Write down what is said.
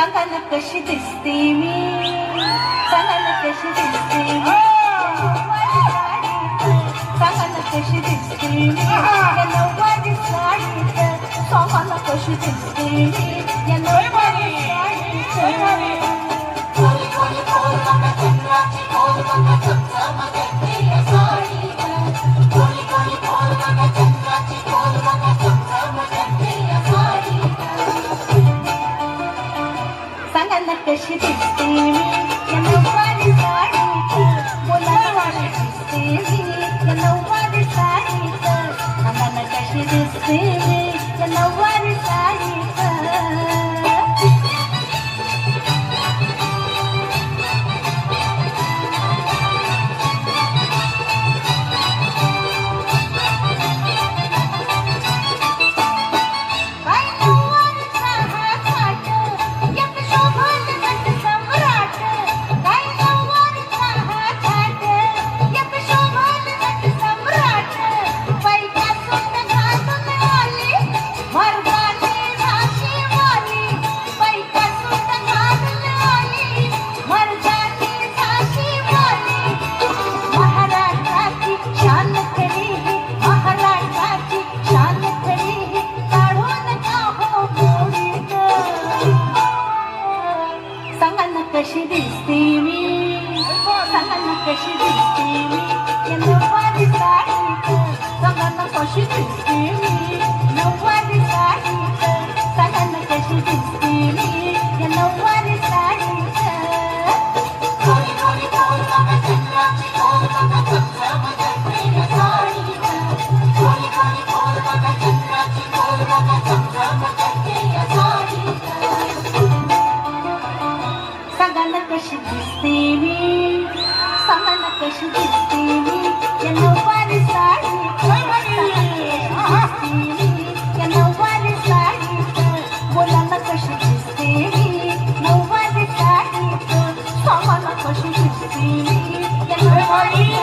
सांगा ना कशी दिसते मी, सांगा ना कशी दिसते मी, सांगा ना कशी दिसते मी या नऊवारी साडीत, सांगा ना कशी दिसते मी या नऊवारी साडीत. कोली कोली कोल बघा चंद्राची कोल बघा चमचमते या साडीत. कोली कोली कोल बघा चंद्राची कोल बघा चमचमते या साडीत. सांगा ना कशी दिसते मी या नऊवारी साडीत, बोला ना कशी दिसते मी या नऊवारी साडीत, सांगा ना कशी दिसते मी या नऊवारी साडीत. कशी दिसते मी, सांगा ना कशी दिसते मी या नऊवारी साडीत, सांगा ना कशी दिसते मी नऊवारी साडीत, सांगा ना कशी दिसते मी या नऊवारी साडीत. कोली कोली कोल बघा चंद्राची कोल बघा चमचमते या साडीत. कोली कोली कोल बघा चंद्राची कोल बघा चमचमते या साडीत. सांगा ना कशी दिसते मी, सांगा ना कशी दिसते मी या नऊवारी साडीत, सांगा ना कशी दिसते मी या नऊवारी साडीत, बोला ना कशी दिसते मी नऊवारी साडीत, सांगा ना कशी दिसते मी या नऊवारी